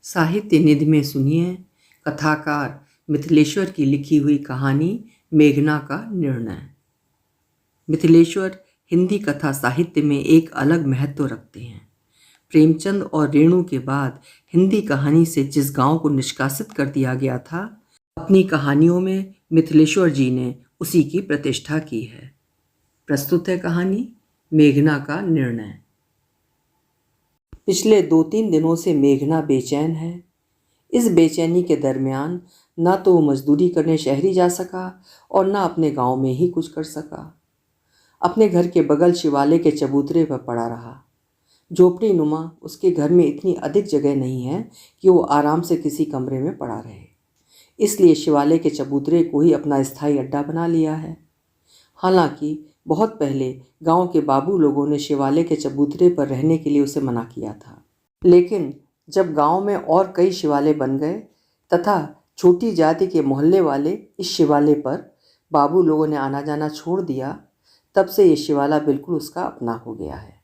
साहित्य निधि में सुनिए कथाकार मिथिलेश्वर की लिखी हुई कहानी मेघना का निर्णय। मिथिलेश्वर हिंदी कथा साहित्य में एक अलग महत्व रखते हैं। प्रेमचंद और रेणु के बाद हिंदी कहानी से जिस गांव को निष्कासित कर दिया गया था, अपनी कहानियों में मिथिलेश्वर जी ने उसी की प्रतिष्ठा की है। प्रस्तुत है कहानी मेघना का निर्णय। पिछले 2-3 दिनों से मेघना बेचैन है। इस बेचैनी के दरमियान ना तो वो मजदूरी करने शहरी जा सका और ना अपने गांव में ही कुछ कर सका। अपने घर के बगल शिवालय के चबूतरे पर पड़ा रहा। झोपड़ी नुमा उसके घर में इतनी अधिक जगह नहीं है कि वो आराम से किसी कमरे में पड़ा रहे, इसलिए शिवालय के चबूतरे को ही अपना स्थायी अड्डा बना लिया है। हालांकि बहुत पहले गांव के बाबू लोगों ने शिवालय के चबूतरे पर रहने के लिए उसे मना किया था, लेकिन जब गांव में और कई शिवालय बन गए तथा छोटी जाति के मोहल्ले वाले इस शिवालय पर बाबू लोगों ने आना जाना छोड़ दिया, तब से ये शिवाला बिल्कुल उसका अपना हो गया है।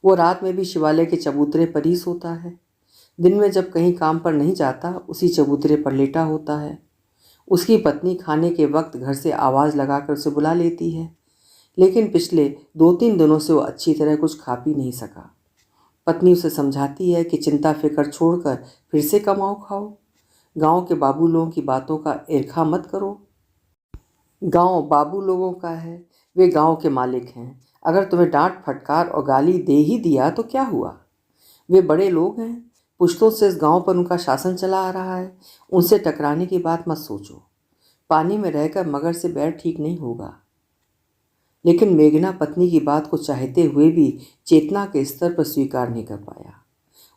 वो रात में भी शिवालय के चबूतरे पर ही सोता है। दिन में जब कहीं काम पर नहीं जाता, उसी चबूतरे पर लेटा होता है। उसकी पत्नी खाने के वक्त घर से आवाज़ लगाकर उसे बुला लेती है, लेकिन पिछले 2-3 दिनों से वो अच्छी तरह कुछ खा पी नहीं सका। पत्नी उसे समझाती है कि चिंता फिक्र छोड़कर फिर से कमाओ खाओ, गांव के बाबू लोगों की बातों का ईर्खा मत करो। गांव बाबू लोगों का है, वे गांव के मालिक हैं। अगर तुम्हें डांट फटकार और गाली दे ही दिया तो क्या हुआ? वे बड़े लोग हैं, पुश्तों से इस गांव पर उनका शासन चला आ रहा है। उनसे टकराने की बात मत सोचो। पानी में रहकर मगर से बैर ठीक नहीं होगा। लेकिन मेघना पत्नी की बात को चाहते हुए भी चेतना के स्तर पर स्वीकार नहीं कर पाया।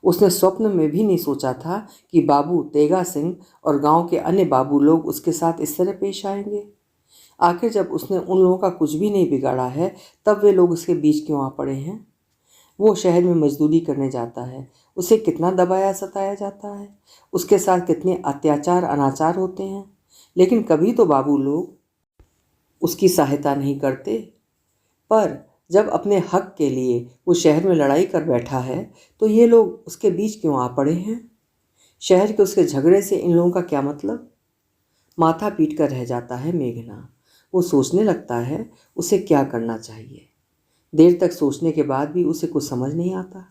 उसने स्वप्न में भी नहीं सोचा था कि बाबू तेगा सिंह और गांव के अन्य बाबू लोग उसके साथ इस तरह पेश आएंगे। आखिर जब उसने उन लोगों का कुछ भी नहीं बिगाड़ा है, तब वे लोग उसके बीच क्यों आ पड़े हैं? वो शहर में मजदूरी करने जाता है, उसे कितना दबाया सताया जाता है, उसके साथ कितने अत्याचार अनाचार होते हैं, लेकिन कभी तो बाबू लोग उसकी सहायता नहीं करते। पर जब अपने हक के लिए वो शहर में लड़ाई कर बैठा है, तो ये लोग उसके बीच क्यों आ पड़े हैं? शहर के उसके झगड़े से इन लोगों का क्या मतलब? माथा पीट कर रह जाता है मेघना। वो सोचने लगता है उसे क्या करना चाहिए। देर तक सोचने के बाद भी उसे कुछ समझ नहीं आता।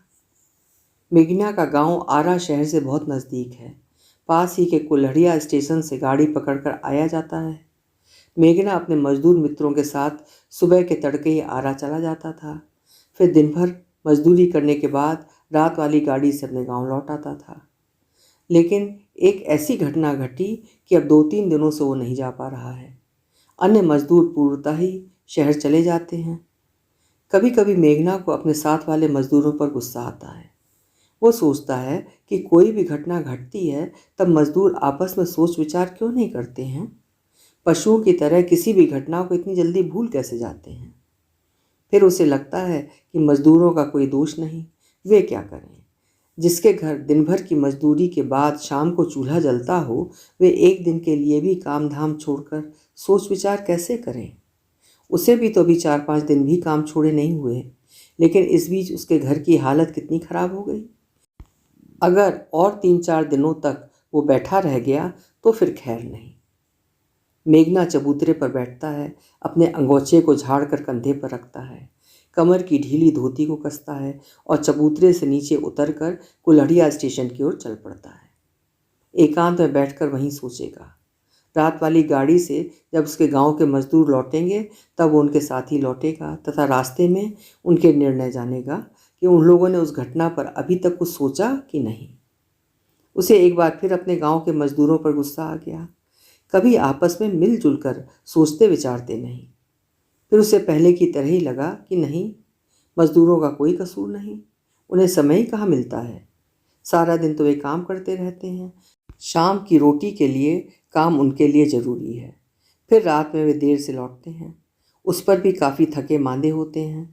मेघना का गांव आरा शहर से बहुत नज़दीक है। पास ही के कुल्हड़िया स्टेशन से गाड़ी पकड़कर आया जाता है। मेघना अपने मजदूर मित्रों के साथ सुबह के तड़के ही आरा चला जाता था। फिर दिन भर मजदूरी करने के बाद रात वाली गाड़ी से अपने गांव लौट आता था। लेकिन एक ऐसी घटना घटी कि अब 2-3 दिनों से वो नहीं जा पा रहा है। अन्य मजदूर पूर्णतः ही शहर चले जाते हैं। कभी कभी मेघना को अपने साथ वाले मजदूरों पर गुस्सा आता है। वो सोचता है कि कोई भी घटना घटती है तब मजदूर आपस में सोच विचार क्यों नहीं करते हैं? पशुओं की तरह किसी भी घटना को इतनी जल्दी भूल कैसे जाते हैं? फिर उसे लगता है कि मजदूरों का कोई दोष नहीं, वे क्या करें? जिसके घर दिन भर की मजदूरी के बाद शाम को चूल्हा जलता हो, वे एक दिन के लिए भी काम धाम छोड़कर सोच विचार कैसे करें? उसे भी तो अभी 4-5 दिन भी काम छोड़े नहीं हुए, लेकिन इस बीच उसके घर की हालत कितनी खराब हो गई। अगर और 3-4 दिनों तक वो बैठा रह गया तो फिर खैर नहीं। मेघना चबूतरे पर बैठता है, अपने अंगोछे को झाड़ कर कंधे पर रखता है, कमर की ढीली धोती को कसता है और चबूतरे से नीचे उतरकर कुल्हड़िया स्टेशन की ओर चल पड़ता है। एकांत में बैठकर वहीं सोचेगा। रात वाली गाड़ी से जब उसके गांव के मजदूर लौटेंगे, तब वो उनके साथ ही लौटेगा तथा रास्ते में उनके निर्णय जानेगा कि उन लोगों ने उस घटना पर अभी तक कुछ सोचा कि नहीं। उसे एक बार फिर अपने गांव के मजदूरों पर गुस्सा आ गया। कभी आपस में मिलजुल कर सोचते विचारते नहीं। फिर उसे पहले की तरह ही लगा कि नहीं, मजदूरों का कोई कसूर नहीं, उन्हें समय ही कहाँ मिलता है। सारा दिन तो वे काम करते रहते हैं। शाम की रोटी के लिए काम उनके लिए ज़रूरी है। फिर रात में वे देर से लौटते हैं, उस पर भी काफ़ी थके मांदे होते हैं।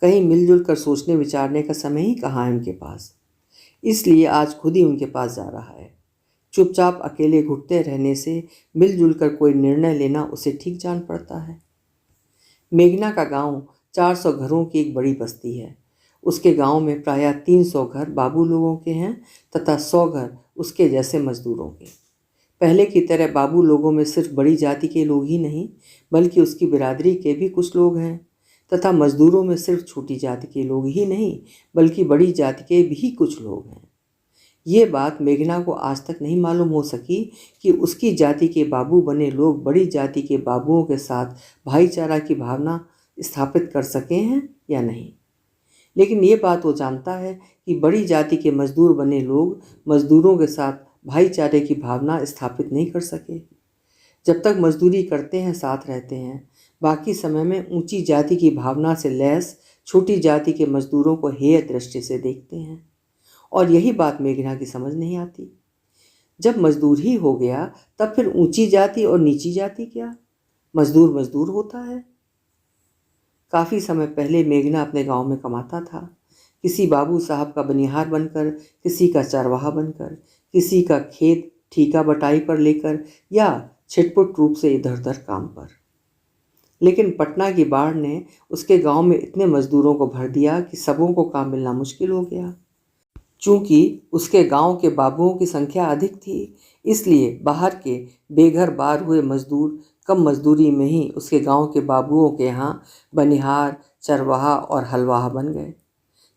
कहीं मिलजुल कर सोचने विचारने का समय ही कहाँ है उनके पास। इसलिए आज खुद ही उनके पास जा रहा है। चुपचाप अकेले घुटते रहने से मिलजुल कर कोई निर्णय लेना उसे ठीक जान पड़ता है। मेघना का गांव 400 घरों की एक बड़ी बस्ती है। उसके गांव में प्रायः 300 घर बाबू लोगों के हैं तथा 100 घर उसके जैसे मजदूरों के। पहले की तरह बाबू लोगों में सिर्फ बड़ी जाति के लोग ही नहीं, बल्कि उसकी बिरादरी के भी कुछ लोग हैं, तथा मजदूरों में सिर्फ छोटी जाति के लोग ही नहीं, बल्कि बड़ी जाति के भी कुछ लोग हैं। ये बात मेघना को आज तक नहीं मालूम हो सकी कि उसकी जाति के बाबू बने लोग बड़ी जाति के बाबुओं के साथ भाईचारा की भावना स्थापित कर सके हैं या नहीं। लेकिन ये बात वो जानता है कि बड़ी जाति के मजदूर बने लोग मजदूरों के साथ भाईचारे की भावना स्थापित नहीं कर सके। जब तक मजदूरी करते हैं, साथ रहते हैं, बाकी समय में ऊंची जाति की भावना से लैस छोटी जाति के मजदूरों को हेय दृष्टि से देखते हैं। और यही बात मेघना की समझ नहीं आती। जब मजदूर ही हो गया, तब फिर ऊंची जाति और नीची जाति क्या? मजदूर मजदूर होता है। काफ़ी समय पहले मेघना अपने गांव में कमाता था, किसी बाबू साहब का बनिहार बनकर, किसी का चरवाहा बनकर, किसी का खेत ठीका बटाई पर लेकर, या छिटपुट रूप से इधर उधर काम पर। लेकिन पटना की बाढ़ ने उसके गांव में इतने मजदूरों को भर दिया कि सबों को काम मिलना मुश्किल हो गया। चूंकि उसके गांव के बाबुओं की संख्या अधिक थी, इसलिए बाहर के बेघर बार हुए मजदूर कम मजदूरी में ही उसके गांव के बाबुओं के यहाँ बनिहार, चरवाहा और हलवाहा बन गए।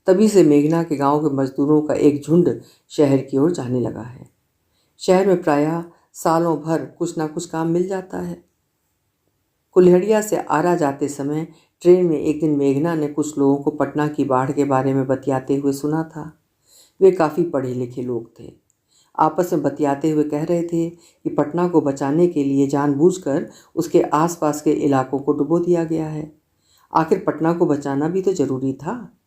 तभी से मेघना के गांव के मजदूरों का एक झुंड शहर की ओर जाने लगा है। शहर में प्रायः सालों भर कुछ ना कुछ काम मिल जाता है। कुल्हड़िया से आरा जाते समय ट्रेन में एक दिन मेघना ने कुछ लोगों को पटना की बाढ़ के बारे में बतियाते हुए सुना था। वे काफ़ी पढ़े लिखे लोग थे। आपस में बतियाते हुए कह रहे थे कि पटना को बचाने के लिए जानबूझकर उसके आसपास के इलाकों को डुबो दिया गया है। आखिर पटना को बचाना भी तो जरूरी था।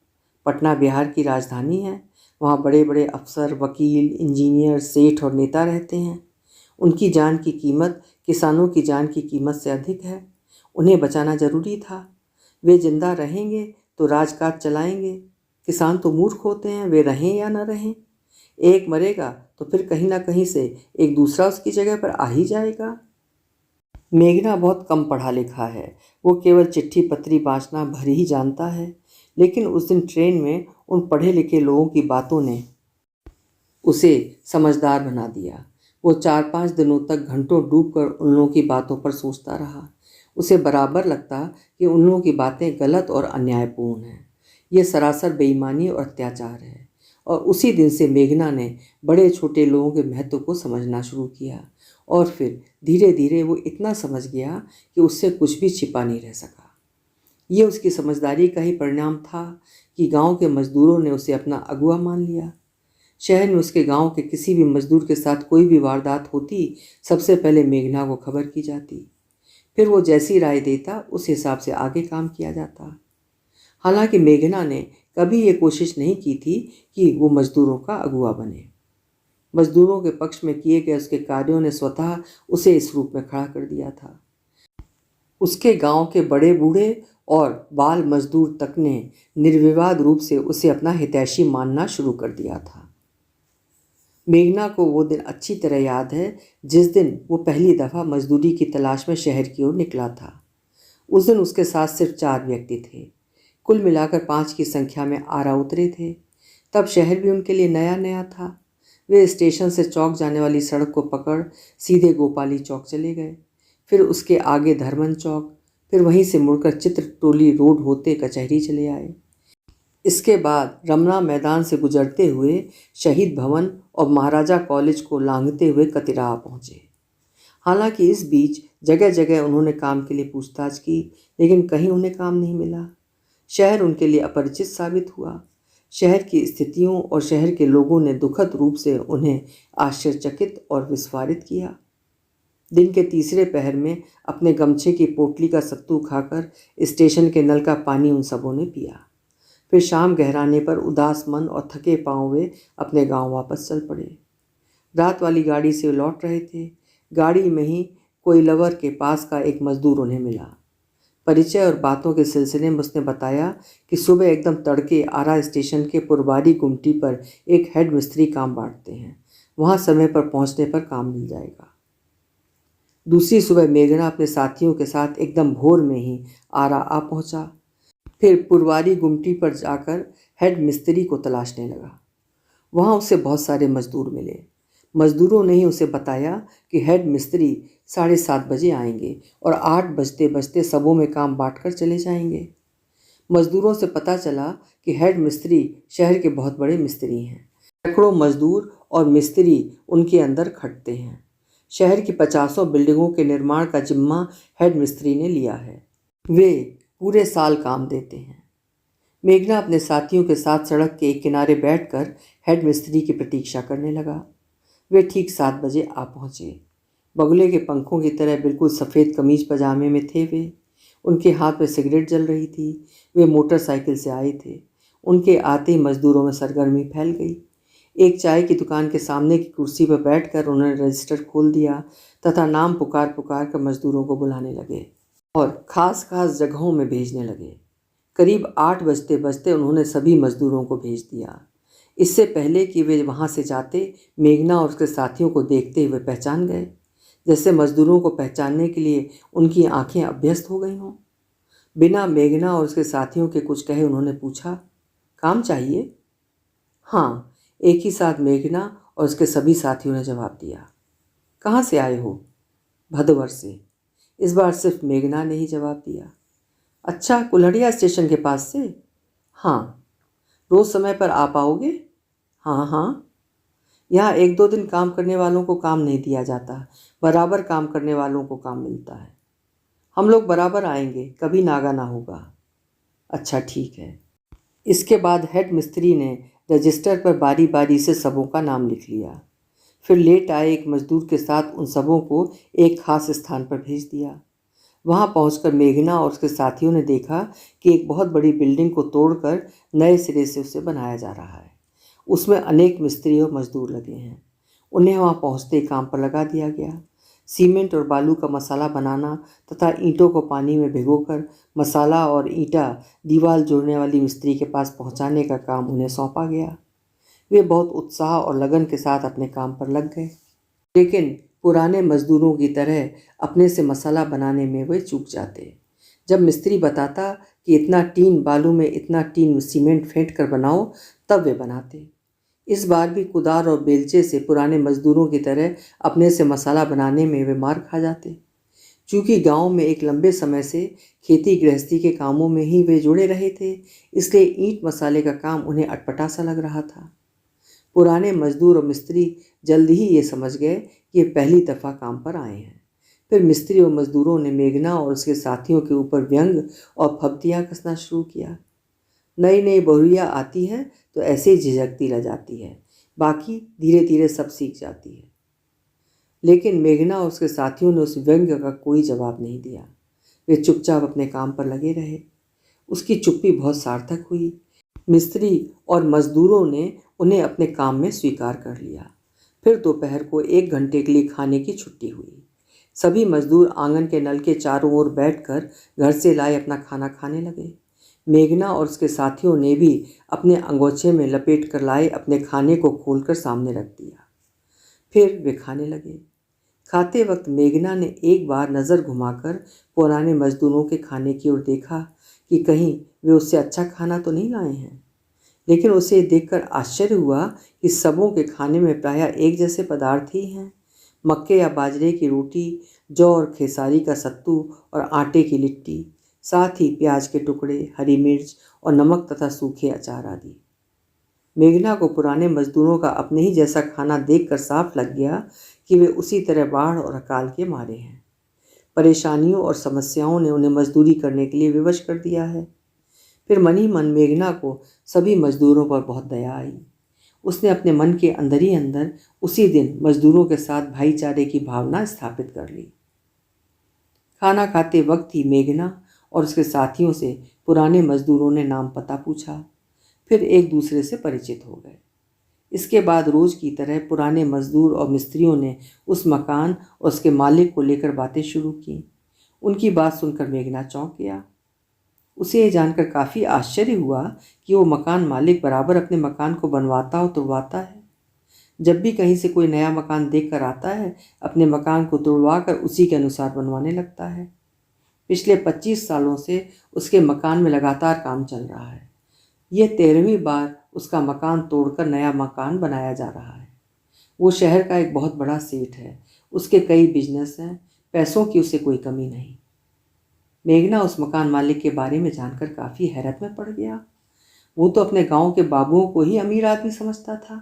पटना बिहार की राजधानी है। वहाँ बड़े बड़े अफसर, वकील, इंजीनियर, सेठ और नेता रहते हैं। उनकी जान की कीमत किसानों की जान की कीमत से अधिक है। उन्हें बचाना जरूरी था। वे जिंदा रहेंगे तो राजकाज चलाएंगे। किसान तो मूर्ख होते हैं, वे रहें या न रहें। एक मरेगा तो फिर कहीं ना कहीं से एक दूसरा उसकी जगह पर आ ही जाएगा। मेघना बहुत कम पढ़ा लिखा है। वो केवल चिट्ठी पत्री बाँचना भर ही जानता है। लेकिन उस दिन ट्रेन में उन पढ़े लिखे लोगों की बातों ने उसे समझदार बना दिया। वो 4-5 दिनों तक घंटों डूबकर उन लोगों की बातों पर सोचता रहा। उसे बराबर लगता कि उन लोगों की बातें गलत और अन्यायपूर्ण हैं। ये सरासर बेईमानी और अत्याचार है। और उसी दिन से मेघना ने बड़े छोटे लोगों के महत्व को समझना शुरू किया। और फिर धीरे धीरे वो इतना समझ गया कि उससे कुछ भी छिपा नहीं रह सका। ये उसकी समझदारी का ही परिणाम था कि गांव के मजदूरों ने उसे अपना अगुआ मान लिया। शहर में उसके गांव के किसी भी मजदूर के साथ कोई भी वारदात होती, सबसे पहले मेघना को खबर की जाती। फिर वो जैसी राय देता, उस हिसाब से आगे काम किया जाता। हालांकि मेघना ने कभी ये कोशिश नहीं की थी कि वो मजदूरों का अगुआ बने। मजदूरों के पक्ष में किए गए उसके कार्यों ने स्वतः उसे इस रूप में खड़ा कर दिया था। उसके गांव के बड़े बूढ़े और बाल मजदूर तक ने निर्विवाद रूप से उसे अपना हितैषी मानना शुरू कर दिया था। मेघना को वो दिन अच्छी तरह याद है जिस दिन वो पहली दफ़ा मजदूरी की तलाश में शहर की ओर निकला था। उस दिन उसके साथ सिर्फ 4 व्यक्ति थे। कुल मिलाकर 5 की संख्या में आरा उतरे थे। तब शहर भी उनके लिए नया नया था। वे स्टेशन से चौक जाने वाली सड़क को पकड़ सीधे गोपाली चौक चले गए। फिर उसके आगे धर्मन चौक, फिर वहीं से मुड़कर चित्र टोली रोड होते कचहरी चले आए। इसके बाद रमना मैदान से गुजरते हुए शहीद भवन और महाराजा कॉलेज को लांघते हुए कतिराह पहुँचे। हालांकि इस बीच जगह जगह उन्होंने काम के लिए पूछताछ की, लेकिन कहीं उन्हें काम नहीं मिला। शहर उनके लिए अपरिचित साबित हुआ। शहर की स्थितियों और शहर के लोगों ने दुखद रूप से उन्हें आश्चर्यचकित और विस्फारित किया। दिन के तीसरे पहर में अपने गमछे की पोटली का सत्तू खाकर स्टेशन के नल का पानी उन सबों ने पिया। फिर शाम गहराने पर उदास मन और थके पांव वे अपने गांव वापस चल पड़े। रात वाली गाड़ी से लौट रहे थे। गाड़ी में ही कोइलवर के पास का एक मजदूर उन्हें मिला। परिचय और बातों के सिलसिले में उसने बताया कि सुबह एकदम तड़के आरा स्टेशन के पुरवारी गुमटी पर एक हेड मिस्त्री काम बांटते हैं। वहाँ समय पर पहुँचने पर काम मिल जाएगा। दूसरी सुबह मेघना अपने साथियों के साथ एकदम भोर में ही आरा आ पहुँचा। फिर पुरवारी गुमटी पर जाकर हेड मिस्त्री को तलाशने लगा। वहाँ उसे बहुत सारे मजदूर मिले। मजदूरों ने ही उसे बताया कि हेड मिस्त्री 7:30 बजे आएंगे और 8 बजते बजते सबों में काम बांटकर चले जाएंगे। मजदूरों से पता चला कि हेड मिस्त्री शहर के बहुत बड़े मिस्त्री हैं। सैकड़ों मजदूर और मिस्त्री उनके अंदर खटते हैं। शहर की 50 बिल्डिंगों के निर्माण का जिम्मा हेड मिस्त्री ने लिया है। वे पूरे साल काम देते हैं। मेघना अपने साथियों के साथ सड़क के एक किनारे बैठकर हेड मिस्त्री की प्रतीक्षा करने लगा। वे ठीक 7 बजे आ पहुंचे। बगुले के पंखों की तरह बिल्कुल सफ़ेद कमीज पजामे में थे वे। उनके हाथ में सिगरेट जल रही थी। वे मोटरसाइकिल से आए थे। उनके आते ही मजदूरों में सरगर्मी फैल गई। एक चाय की दुकान के सामने की कुर्सी पर बैठकर उन्होंने रजिस्टर खोल दिया तथा नाम पुकार पुकार कर मजदूरों को बुलाने लगे और खास खास जगहों में भेजने लगे। करीब 8 बजते बजते उन्होंने सभी मजदूरों को भेज दिया। इससे पहले कि वे वहाँ से जाते, मेघना और उसके साथियों को देखते हुए पहचान गए, जैसे मजदूरों को पहचानने के लिए उनकी आंखें अभ्यस्त हो गई हों। बिना मेघना और उसके साथियों के कुछ कहे उन्होंने पूछा, काम चाहिए? हाँ, एक ही साथ मेघना और उसके सभी साथियों ने जवाब दिया। कहाँ से आए हो? भदोवर से। इस बार सिर्फ मेघना ने ही जवाब दिया। अच्छा, कुल्हड़िया स्टेशन के पास से? हाँ। रोज़ समय पर आ पाओगे? हाँ हाँ। यहाँ 1-2 दिन काम करने वालों को काम नहीं दिया जाता, बराबर काम करने वालों को काम मिलता है। हम लोग बराबर आएंगे, कभी नागा ना होगा। अच्छा ठीक है। इसके बाद हेड मिस्त्री ने रजिस्टर पर बारी बारी से सबों का नाम लिख लिया। फिर लेट आए एक मजदूर के साथ उन सबों को एक खास स्थान पर भेज दिया। वहाँ पहुंचकर मेघना और उसके साथियों ने देखा कि एक बहुत बड़ी बिल्डिंग को तोड़कर नए सिरे से उसे बनाया जा रहा है। उसमें अनेक मिस्त्री और मजदूर लगे हैं। उन्हें वहाँ पहुँचते ही काम पर लगा दिया गया। सीमेंट और बालू का मसाला बनाना तथा ईंटों को पानी में भिगोकर मसाला और ईंटा दीवार जोड़ने वाली मिस्त्री के पास पहुँचाने का काम उन्हें सौंपा गया। वे बहुत उत्साह और लगन के साथ अपने काम पर लग गए, लेकिन पुराने मजदूरों की तरह अपने से मसाला बनाने में वे चूक जाते। जब मिस्त्री बताता कि इतना टीन बालू में इतना टीन सीमेंट फेंट कर बनाओ, तब वे बनाते। इस बार भी कुदार और बेलचे से पुराने मजदूरों की तरह अपने से मसाला बनाने में वे मार खा जाते। चूँकि गांव में एक लंबे समय से खेती गृहस्थी के कामों में ही वे जुड़े रहे थे, इसलिए ईंट मसाले का काम उन्हें अटपटा सा लग रहा था। पुराने मजदूर और मिस्त्री जल्द ही ये समझ गए कि ये पहली दफ़ा काम पर आए हैं। फिर मिस्त्री और मजदूरों ने मेघना और उसके साथियों के ऊपर व्यंग और फब्तियाँ कसना शुरू किया। नई नई बहुरिया आती है तो ऐसे ही झिझकती रह जाती है, बाकी धीरे धीरे सब सीख जाती है। लेकिन मेघना और उसके साथियों ने उस व्यंग का कोई जवाब नहीं दिया। वे चुपचाप अपने काम पर लगे रहे। उसकी चुप्पी बहुत सार्थक हुई। मिस्त्री और मजदूरों ने उन्हें अपने काम में स्वीकार कर लिया। फिर दोपहर को 1 घंटे के लिए खाने की छुट्टी हुई। सभी मजदूर आंगन के नल के चारों ओर बैठकर घर से लाए अपना खाना खाने लगे। मेघना और उसके साथियों ने भी अपने अंगोछे में लपेट कर लाए अपने खाने को खोलकर सामने रख दिया। फिर वे खाने लगे। खाते वक्त मेघना ने एक बार नज़र घुमाकर पुराने मजदूरों के खाने की ओर देखा कि कहीं वे उससे अच्छा खाना तो नहीं लाए हैं। लेकिन उसे देखकर आश्चर्य हुआ कि सबों के खाने में प्रायः एक जैसे पदार्थ ही हैं। मक्के या बाजरे की रोटी, जौ और खेसारी का सत्तू और आटे की लिट्टी, साथ ही प्याज के टुकड़े, हरी मिर्च और नमक तथा सूखे अचार आदि। मेघना को पुराने मजदूरों का अपने ही जैसा खाना देखकर साफ लग गया कि वे उसी तरह बाढ़ और अकाल के मारे हैं। परेशानियों और समस्याओं ने उन्हें मजदूरी करने के लिए विवश कर दिया है। फिर मन ही मन मेघना को सभी मजदूरों पर बहुत दया आई। उसने अपने मन के अंदर ही अंदर उसी दिन मजदूरों के साथ भाईचारे की भावना स्थापित कर ली। खाना खाते वक्त ही मेघना और उसके साथियों से पुराने मजदूरों ने नाम पता पूछा, फिर एक दूसरे से परिचित हो गए। इसके बाद रोज की तरह पुराने मजदूर और मिस्त्रियों ने उस मकान और उसके मालिक को लेकर बातें शुरू की। उनकी बात सुनकर मेघना चौंक गया। उसे ये जानकर काफ़ी आश्चर्य हुआ कि वो मकान मालिक बराबर अपने मकान को बनवाता और तुड़वाता है। जब भी कहीं से कोई नया मकान देख कर आता है, अपने मकान को तुड़वा कर उसी के अनुसार बनवाने लगता है। पिछले 25 सालों से उसके मकान में लगातार काम चल रहा है। ये 13वीं बार उसका मकान तोड़कर नया मकान बनाया जा रहा है। वो शहर का एक बहुत बड़ा सेठ है, उसके कई बिजनेस हैं, पैसों की उसे कोई कमी नहीं। मेघना उस मकान मालिक के बारे में जानकर काफ़ी हैरत में पड़ गया। वो तो अपने गांव के बाबुओं को ही अमीर आदमी समझता था,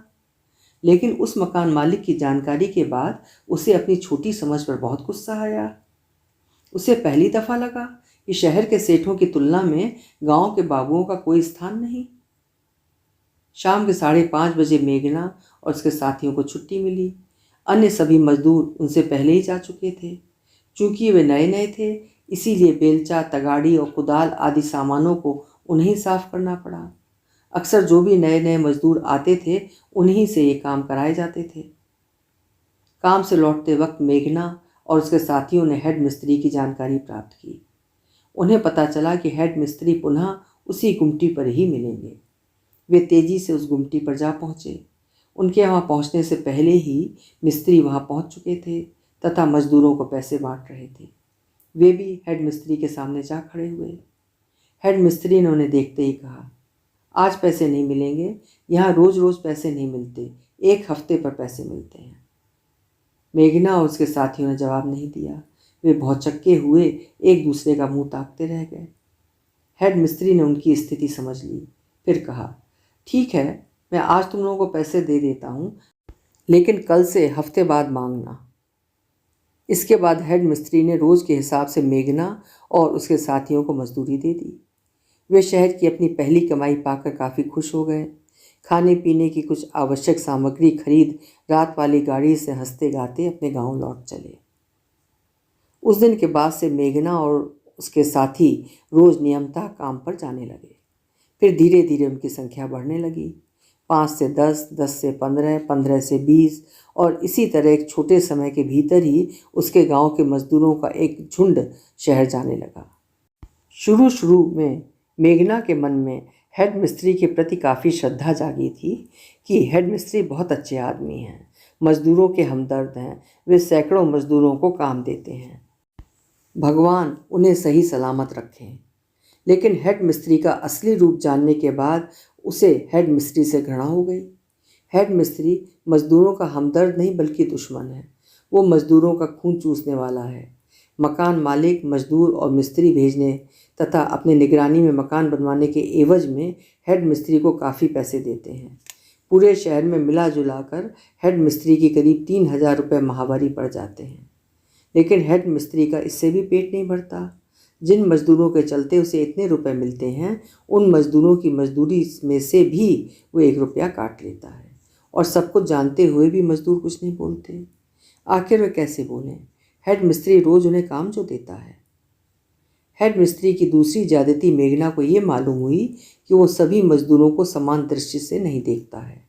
लेकिन उस मकान मालिक की जानकारी के बाद उसे अपनी छोटी समझ पर बहुत गुस्सा आया। उसे पहली दफ़ा लगा कि शहर के सेठों की तुलना में गांव के बाबुओं का कोई स्थान नहीं। शाम के 5:30 बजे मेघना और उसके साथियों को छुट्टी मिली। अन्य सभी मजदूर उनसे पहले ही जा चुके थे। चूंकि वे नए नए थे, इसीलिए बेलचा, तगाड़ी और कुदाल आदि सामानों को उन्हें साफ करना पड़ा। अक्सर जो भी नए नए मजदूर आते थे, उन्हीं से ये काम कराए जाते थे। काम से लौटते वक्त मेघना और उसके साथियों ने हेड मिस्त्री की जानकारी प्राप्त की। उन्हें पता चला कि हेड मिस्त्री पुनः उसी गुमटी पर ही मिलेंगे। वे तेजी से उस गुमटी पर जा पहुँचे। उनके वहाँ पहुँचने से पहले ही मिस्त्री वहाँ पहुँच चुके थे तथा मजदूरों को पैसे बांट रहे थे। वे भी हेड मिस्त्री के सामने जा खड़े हुए। हेड मिस्त्री ने उन्हें देखते ही कहा, आज पैसे नहीं मिलेंगे, यहाँ रोज़ रोज़ पैसे नहीं मिलते, एक हफ्ते पर पैसे मिलते हैं। मेघना और उसके साथियों ने जवाब नहीं दिया। वे भौचक्के हुए एक दूसरे का मुंह ताकते रह गए। हेड मिस्त्री ने उनकी स्थिति समझ ली, फिर कहा, ठीक है, मैं आज तुम लोगों को पैसे दे देता हूँ, लेकिन कल से हफ्ते बाद मांगना। इसके बाद हेड मिस्त्री ने रोज़ के हिसाब से मेघना और उसके साथियों को मजदूरी दे दी। वे शहर की अपनी पहली कमाई पाकर काफ़ी खुश हो गए। खाने पीने की कुछ आवश्यक सामग्री खरीद रात वाली गाड़ी से हंसते गाते अपने गांव लौट चले। उस दिन के बाद से मेघना और उसके साथी रोज़ नियमतः काम पर जाने लगे। फिर धीरे धीरे उनकी संख्या बढ़ने लगी। 5 से 10, 10 से 15, 15 से 20 और इसी तरह एक छोटे समय के भीतर ही उसके गांव के मजदूरों का एक झुंड शहर जाने लगा। शुरू में मेघना के मन में हेड मिस्त्री के प्रति काफ़ी श्रद्धा जागी थी कि हेड मिस्त्री बहुत अच्छे आदमी हैं, मजदूरों के हमदर्द हैं, वे सैकड़ों मजदूरों को काम देते हैं, भगवान उन्हें सही सलामत रखें। लेकिन हेड मिस्त्री का असली रूप जानने के बाद उसे हेड मिस्त्री से घृणा हो गई। हेड मिस्त्री मजदूरों का हमदर्द नहीं बल्कि दुश्मन है। वो मजदूरों का खून चूसने वाला है। मकान मालिक मजदूर और मिस्त्री भेजने तथा अपने निगरानी में मकान बनवाने के एवज में हेड मिस्त्री को काफ़ी पैसे देते हैं। पूरे शहर में मिला जुला कर हेड मिस्त्री की करीब 3,000 रुपये माहवारी पड़ जाते हैं। लेकिन हेड मिस्त्री का इससे भी पेट नहीं भरता। जिन मजदूरों के चलते उसे इतने रुपए मिलते हैं, उन मजदूरों की मजदूरी में से भी वो 1 रुपया काट लेता है। और सब कुछ जानते हुए भी मजदूर कुछ नहीं बोलते। आखिर वे कैसे बोलें? हेड मिस्त्री रोज़ उन्हें काम जो देता है। हेड मिस्त्री की दूसरी ज्यादती मेघना को ये मालूम हुई कि वो सभी मजदूरों को समान दृष्टि से नहीं देखता है।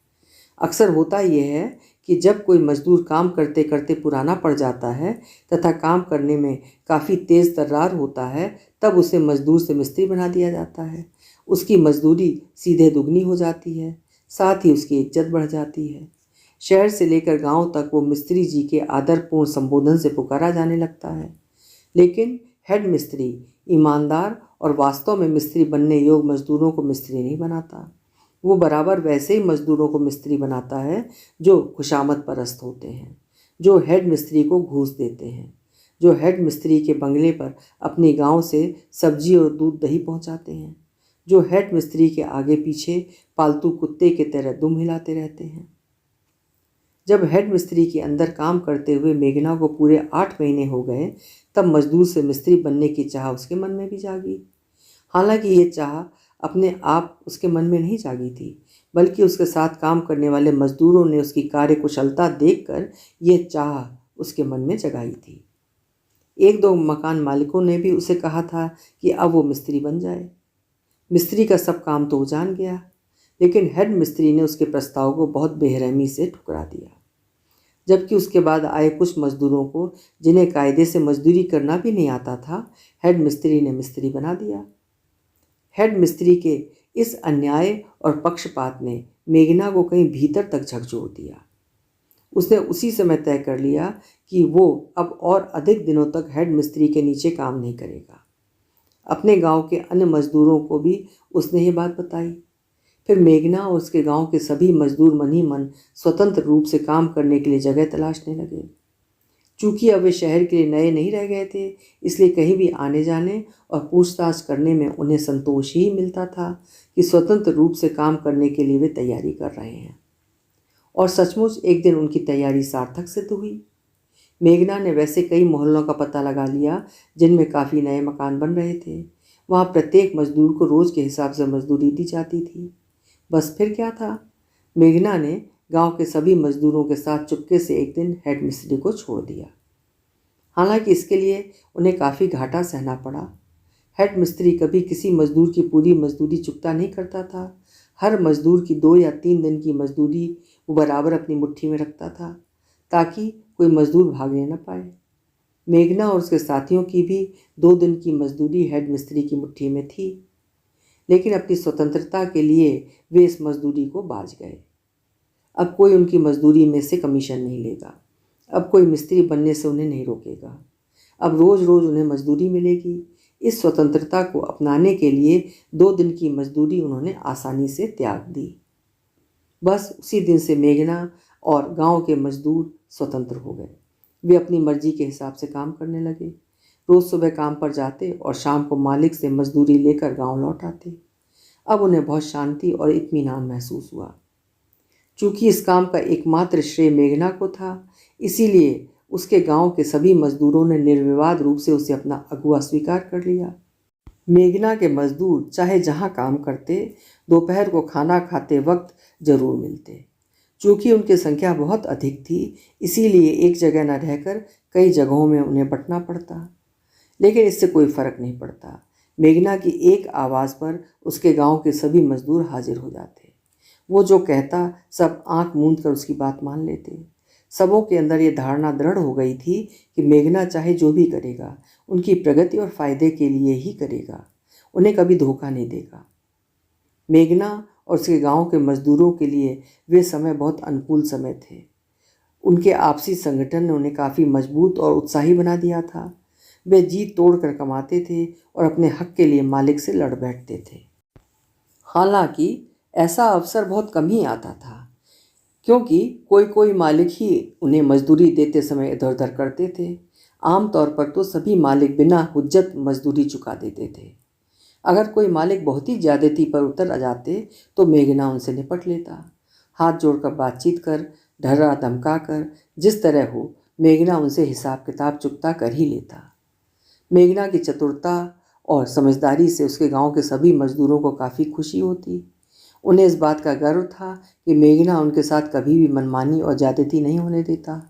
अक्सर होता यह है कि जब कोई मजदूर काम करते करते पुराना पड़ जाता है तथा काम करने में काफ़ी तेज़ तर्रार होता है, तब उसे मजदूर से मिस्त्री बना दिया जाता है। उसकी मजदूरी सीधे दुगनी हो जाती है, साथ ही उसकी इज्जत बढ़ जाती है। शहर से लेकर गांव तक वो मिस्त्री जी के आदरपूर्ण संबोधन से पुकारा जाने लगता है। लेकिन हेड मिस्त्री ईमानदार और वास्तव में मिस्त्री बनने योग्य मजदूरों को मिस्त्री नहीं बनाता। वो बराबर वैसे ही मजदूरों को मिस्त्री बनाता है जो खुशामद परस्त होते हैं, जो हेड मिस्त्री को घूस देते हैं, जो हेड मिस्त्री के बंगले पर अपने गांव से सब्जी और दूध दही पहुंचाते हैं, जो हेड मिस्त्री के आगे पीछे पालतू कुत्ते की तरह दुम हिलाते रहते हैं। जब हेड मिस्त्री के अंदर काम करते हुए मेघना को पूरे 8 महीने हो गए, तब मजदूर से मिस्त्री बनने की चाह उसके मन में भी जागी। हालांकि ये चाह अपने आप उसके मन में नहीं जागी थी, बल्कि उसके साथ काम करने वाले मजदूरों ने उसकी कार्यकुशलता देखकर ये चाह उसके मन में जगाई थी। 1-2 मकान मालिकों ने भी उसे कहा था कि अब वो मिस्त्री बन जाए। मिस्त्री का सब काम तो वो जान गया, लेकिन हेड मिस्त्री ने उसके प्रस्ताव को बहुत बेरहमी से ठुकरा दिया। जबकि उसके बाद आए कुछ मजदूरों को, जिन्हें कायदे से मजदूरी करना भी नहीं आता था, हेड मिस्त्री ने मिस्त्री बना दिया। हेड मिस्त्री के इस अन्याय और पक्षपात ने मेघना को कहीं भीतर तक झकझोर दिया। उसने उसी समय तय कर लिया कि वो अब और अधिक दिनों तक हेड मिस्त्री के नीचे काम नहीं करेगा। अपने गांव के अन्य मजदूरों को भी उसने ये बात बताई। फिर मेघना और उसके गांव के सभी मजदूर मन ही मन स्वतंत्र रूप से काम करने के लिए जगह तलाशने लगे। चूंकि अब वे शहर के लिए नए नहीं रह गए थे, इसलिए कहीं भी आने जाने और पूछताछ करने में उन्हें संतोष ही मिलता था कि स्वतंत्र रूप से काम करने के लिए वे तैयारी कर रहे हैं। और सचमुच एक दिन उनकी तैयारी सार्थक सिद्ध हुई। मेघना ने वैसे कई मोहल्लों का पता लगा लिया जिनमें काफ़ी नए मकान बन रहे थे। वहाँ प्रत्येक मजदूर को रोज़ के हिसाब से मजदूरी दी जाती थी। बस फिर क्या था, मेघना ने गांव के सभी मजदूरों के साथ चुपके से एक दिन हेड मिस्त्री को छोड़ दिया। हालांकि इसके लिए उन्हें काफ़ी घाटा सहना पड़ा। हेड मिस्त्री कभी किसी मजदूर की पूरी मजदूरी चुकता नहीं करता था। हर मजदूर की 2 या 3 दिन की मजदूरी वो बराबर अपनी मुट्ठी में रखता था ताकि कोई मजदूर भागने न पाए। मेघना और उसके साथियों की भी 2 दिन की मजदूरी हेड मिस्त्री की मुट्ठी में थी, लेकिन अपनी स्वतंत्रता के लिए वे इस मजदूरी को बाज गए। अब कोई उनकी मजदूरी में से कमीशन नहीं लेगा। अब कोई मिस्त्री बनने से उन्हें नहीं रोकेगा। अब रोज़ रोज़ उन्हें मजदूरी मिलेगी। इस स्वतंत्रता को अपनाने के लिए 2 दिन की मजदूरी उन्होंने आसानी से त्याग दी। बस उसी दिन से मेघना और गांव के मजदूर स्वतंत्र हो गए। वे अपनी मर्जी के हिसाब से काम करने लगे। रोज़ सुबह काम पर जाते और शाम को मालिक से मजदूरी लेकर गांव लौट आते। अब उन्हें बहुत शांति और इत्मीनान महसूस हुआ। चूँकि इस काम का एकमात्र श्रेय मेघना को था, इसीलिए उसके गांव के सभी मजदूरों ने निर्विवाद रूप से उसे अपना अगुआ स्वीकार कर लिया। मेघना के मजदूर चाहे जहां काम करते, दोपहर को खाना खाते वक्त जरूर मिलते। चूँकि उनकी संख्या बहुत अधिक थी, इसीलिए एक जगह न रहकर कई जगहों में उन्हें बंटना पड़ता। लेकिन इससे कोई फर्क नहीं पड़ता। मेघना की एक आवाज़ पर उसके गांव के सभी मजदूर हाजिर हो जाते। वो जो कहता सब आंख मूंद कर उसकी बात मान लेते। सबों के अंदर ये धारणा दृढ़ हो गई थी कि मेघना चाहे जो भी करेगा, उनकी प्रगति और फायदे के लिए ही करेगा, उन्हें कभी धोखा नहीं देगा। मेघना और उसके गांव के मजदूरों के लिए वे समय बहुत अनुकूल समय थे। उनके आपसी संगठन ने उन्हें काफ़ी मजबूत और उत्साही बना दिया था। वे जी तोड़ कर कमाते थे और अपने हक के लिए मालिक से लड़ बैठते थे। हालांकि ऐसा अवसर बहुत कम ही आता था, क्योंकि कोई कोई मालिक ही उन्हें मजदूरी देते समय इधर उधर करते थे। आमतौर पर तो सभी मालिक बिना हुज्जत मजदूरी चुका देते थे। अगर कोई मालिक बहुत ही ज्यादती पर उतर आ जाते तो मेघना उनसे निपट लेता। हाथ जोड़कर बातचीत कर, डरा धमका कर, जिस तरह हो, मेघना उनसे हिसाब किताब चुकता कर ही लेता। मेघना की चतुरता और समझदारी से उसके गांव के सभी मजदूरों को काफ़ी खुशी होती। उन्हें इस बात का गर्व था कि मेघना उनके साथ कभी भी मनमानी और ज्यादती नहीं होने देता।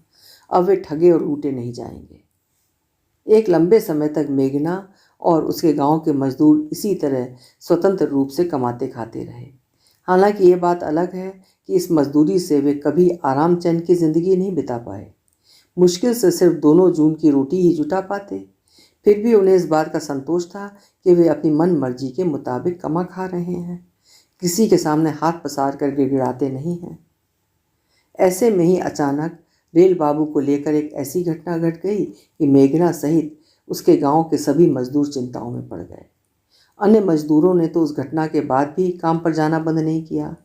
अब वे ठगे और लूटे नहीं जाएंगे। एक लंबे समय तक मेघना और उसके गांव के मजदूर इसी तरह स्वतंत्र रूप से कमाते खाते रहे। हालांकि ये बात अलग है कि इस मजदूरी से वे कभी आराम चैन की ज़िंदगी नहीं बिता पाए। मुश्किल से सिर्फ दोनों जून की रोटी ही जुटा पाते। फिर भी उन्हें इस बात का संतोष था कि वे अपनी मन मर्जी के मुताबिक कमा खा रहे हैं, किसी के सामने हाथ पसार कर गिड़गिड़ाते नहीं हैं। ऐसे में ही अचानक रेल बाबू को लेकर एक ऐसी घटना घट गई कि मेघना सहित उसके गांव के सभी मजदूर चिंताओं में पड़ गए। अन्य मजदूरों ने तो उस घटना के बाद भी काम पर जाना बंद नहीं किया,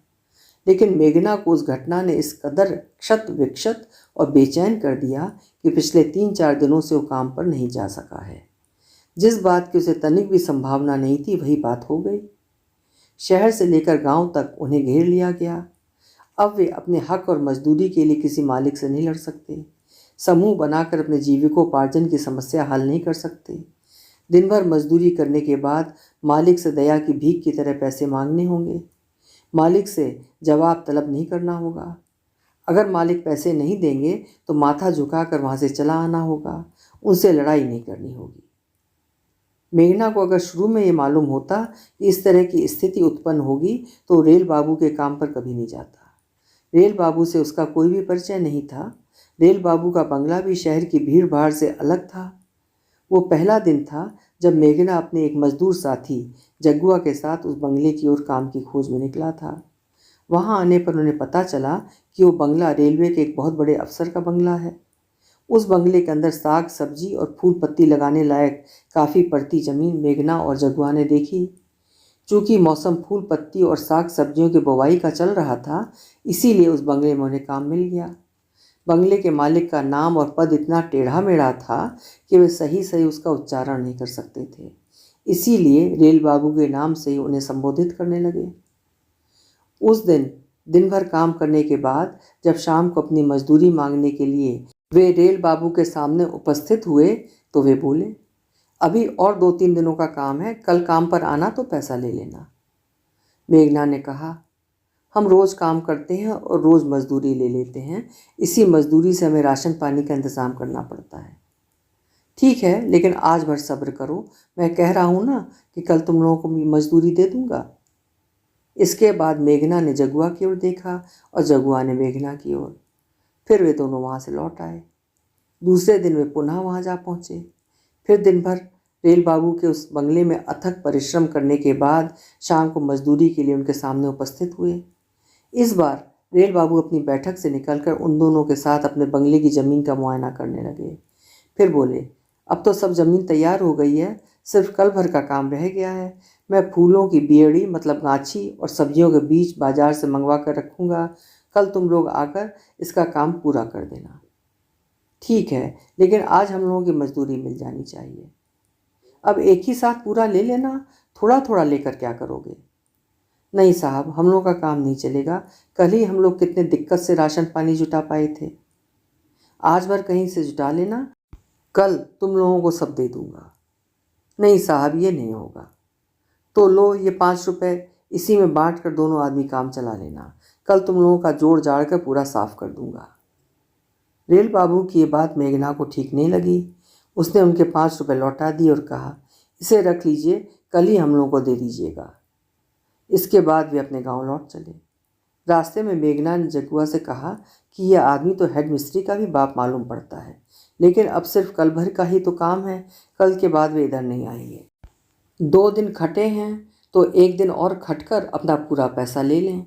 लेकिन मेघना को उस घटना ने इस कदर क्षत विक्षत और बेचैन कर दिया कि पिछले 3-4 दिनों से वो काम पर नहीं जा सका है। जिस बात की उसे तनिक भी संभावना नहीं थी, वही बात हो गई। शहर से लेकर गांव तक उन्हें घेर लिया गया। अब वे अपने हक और मजदूरी के लिए किसी मालिक से नहीं लड़ सकते। समूह बनाकर अपने जीविकोपार्जन की समस्या हल नहीं कर सकते। दिन भर मजदूरी करने के बाद मालिक से दया की भीख की तरह पैसे मांगने होंगे। मालिक से जवाब तलब नहीं करना होगा। अगर मालिक पैसे नहीं देंगे तो माथा झुकाकर वहाँ से चला आना होगा। उनसे लड़ाई नहीं करनी होगी। मेघना को अगर शुरू में ये मालूम होता कि इस तरह की स्थिति उत्पन्न होगी तो रेल बाबू के काम पर कभी नहीं जाता। रेल बाबू से उसका कोई भी परिचय नहीं था। रेल बाबू का बंगला भी शहर की भीड़ भाड़ से अलग था। वो पहला दिन था जब मेघना अपने एक मजदूर साथी जग्गुआ के साथ उस बंगले की ओर काम की खोज में निकला था। वहाँ आने पर उन्हें पता चला कि वो बंगला रेलवे के एक बहुत बड़े अफसर का बंगला है। उस बंगले के अंदर साग सब्जी और फूल पत्ती लगाने लायक काफ़ी पड़ती ज़मीन मेघना और जग्गुआ ने देखी। चूँकि मौसम फूल पत्ती और साग सब्जियों की बुवाई का चल रहा था, इसीलिए उस बंगले में उन्हें काम मिल गया। बंगले के मालिक का नाम और पद इतना टेढ़ा मेढ़ा था कि वे सही सही उसका उच्चारण नहीं कर सकते थे, इसीलिए रेल बाबू के नाम से ही उन्हें संबोधित करने लगे। उस दिन दिन भर काम करने के बाद जब शाम को अपनी मजदूरी मांगने के लिए वे रेल बाबू के सामने उपस्थित हुए तो वे बोले, अभी और 2-3 दिनों का काम है, कल काम पर आना तो पैसा ले लेना। मेघना ने कहा, हम रोज़ काम करते हैं और रोज़ मजदूरी ले लेते हैं, इसी मजदूरी से हमें राशन पानी का इंतज़ाम करना पड़ता है। ठीक है, लेकिन आज भर सब्र करो, मैं कह रहा हूँ ना कि कल तुम लोगों को मजदूरी दे दूँगा। इसके बाद मेघना ने जगुआ की ओर देखा और जगुआ ने मेघना की ओर। फिर वे दोनों वहाँ से लौट आए। दूसरे दिन वे पुनः वहाँ जा पहुँचे। फिर दिन भर रेल बाबू के उस बंगले में अथक परिश्रम करने के बाद शाम को मजदूरी के लिए उनके सामने उपस्थित हुए। इस बार रेल बाबू अपनी बैठक से निकलकर उन दोनों के साथ अपने बंगले की ज़मीन का मुआयना करने लगे। फिर बोले, अब तो सब ज़मीन तैयार हो गई है, सिर्फ कल भर का काम रह गया है। मैं फूलों की बेड़ी मतलब गाछी और सब्जियों के बीज बाजार से मंगवा कर रखूँगा, कल तुम लोग आकर इसका काम पूरा कर देना। ठीक है, लेकिन आज हम लोगों की मजदूरी मिल जानी चाहिए। अब एक ही साथ पूरा ले लेना, थोड़ा थोड़ा लेकर क्या करोगे? नहीं साहब, हम लोगों का काम नहीं चलेगा, कल ही हम लोग कितने दिक्कत से राशन पानी जुटा पाए थे। आज भर कहीं से जुटा लेना, कल तुम लोगों को सब दे दूंगा। नहीं साहब, ये नहीं होगा। तो लो ये 5 रुपए, इसी में बांट कर दोनों आदमी काम चला लेना, कल तुम लोगों का जोड़ जाड़ कर पूरा साफ कर दूंगा। रेल बाबू की ये बात मेघना को ठीक नहीं लगी। उसने उनके 5 रुपए लौटा दिए और कहा, इसे रख लीजिए, कल ही हम लोगों को दे दीजिएगा। इसके बाद वे अपने गांव लौट चले। रास्ते में मेघना ने जगुआ से कहा कि यह आदमी तो हेड मिस्त्री का भी बाप मालूम पड़ता है, लेकिन अब सिर्फ कल भर का ही तो काम है, कल के बाद वे इधर नहीं आएंगे। 2 दिन खटे हैं तो 1 दिन और खटकर अपना पूरा पैसा ले लें।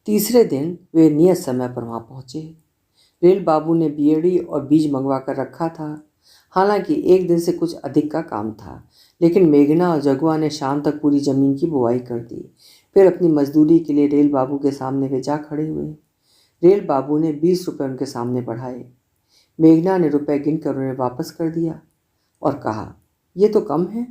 तीसरे दिन वे नियत समय पर वहाँ पहुँचे। रेल बाबू ने बियड़ी और बीज मंगवा कर रखा था। हालांकि 1 दिन से कुछ अधिक का काम था, लेकिन मेघना और जगुआ ने शाम तक पूरी ज़मीन की बुवाई कर दी। फिर अपनी मजदूरी के लिए रेल बाबू के सामने वे जा खड़े हुए। रेल बाबू ने 20 रुपये उनके सामने बढ़ाए। मेघना ने रुपए गिनकर उन्हें वापस कर दिया और कहा, ये तो कम है।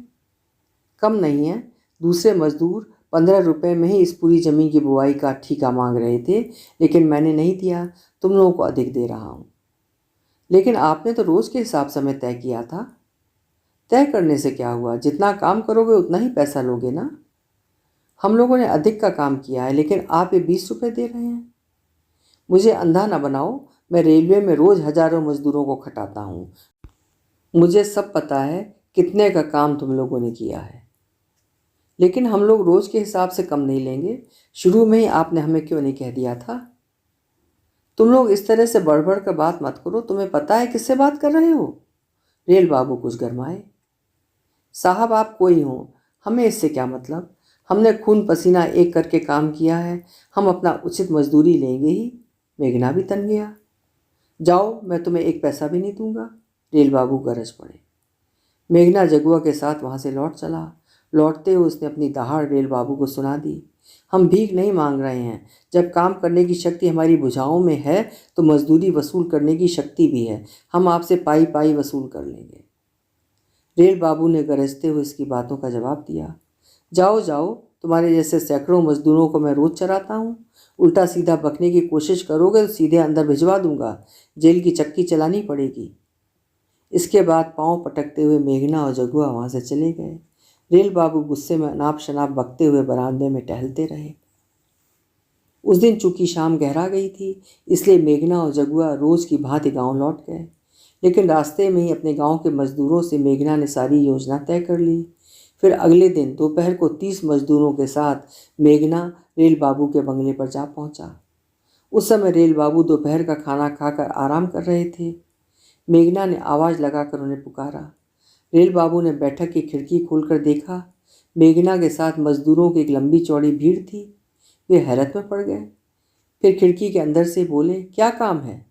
कम नहीं है, दूसरे मजदूर 15 रुपये में ही इस पूरी ज़मीन की बुवाई का ठेका मांग रहे थे, लेकिन मैंने नहीं दिया, तुम लोगों को अधिक दे रहा हूँ। लेकिन आपने तो रोज़ के हिसाब से हमें तय किया था। तय करने से क्या हुआ, जितना काम करोगे उतना ही पैसा लोगे ना। हम लोगों ने अधिक का काम किया है, लेकिन आप ये 20 रुपये दे रहे हैं। मुझे अंधा ना बनाओ, मैं रेलवे में रोज़ हज़ारों मजदूरों को खटाता हूँ, मुझे सब पता है कितने का काम तुम लोगों ने किया है। लेकिन हम लोग रोज़ के हिसाब से कम नहीं लेंगे, शुरू में ही आपने हमें क्यों नहीं कह दिया था? तुम लोग इस तरह से बढ़ बढ़ कर बात मत करो, तुम्हें पता है किससे बात कर रहे हो? रेल बाबू कुछ गरमाए। साहब आप कोई हो, हमें इससे क्या मतलब, हमने खून पसीना एक करके काम किया है, हम अपना उचित मजदूरी लेंगे ही। मेघना भी तन गया। जाओ, मैं तुम्हें 1 पैसा भी नहीं दूंगा। रेल बाबू गरज पड़े। मेघना जगुआ के साथ वहाँ से लौट चला। लौटते हुए उसने अपनी दहाड़ रेल बाबू को सुना दी। हम भीख नहीं मांग रहे हैं, जब काम करने की शक्ति हमारी भुजाओं में है तो मजदूरी वसूल करने की शक्ति भी है, हम आपसे पाई पाई वसूल कर लेंगे। रेल बाबू ने गरजते हुए इसकी बातों का जवाब दिया, जाओ जाओ, तुम्हारे जैसे सैकड़ों मजदूरों को मैं रोज़ चराता हूँ, उल्टा सीधा बकने की कोशिश करोगे तो सीधे अंदर भिजवा दूंगा, जेल की चक्की चलानी पड़ेगी। इसके बाद पाँव पटकते हुए मेघना और जगुआ वहाँ से चले गए। रेल बाबू गुस्से में अनाप शनाप बकते हुए बरामदे में टहलते रहे। उस दिन चूंकि शाम गहरा गई थी, इसलिए मेघना और जगुआ रोज़ की भांति गांव लौट गए। लेकिन रास्ते में ही अपने गांव के मजदूरों से मेघना ने सारी योजना तय कर ली। फिर अगले दिन दोपहर को 30 मजदूरों के साथ मेघना रेल बाबू के बंगले पर जा पहुंचा। उस समय रेल बाबू दोपहर का खाना खाकर आराम कर रहे थे। मेघना ने आवाज़ लगाकर उन्हें पुकारा। रेल बाबू ने बैठक की खिड़की खोलकर देखा, मेघना के साथ मजदूरों की एक लंबी चौड़ी भीड़ थी। वे हैरत में पड़ गए। फिर खिड़की के अंदर से बोले, क्या काम है?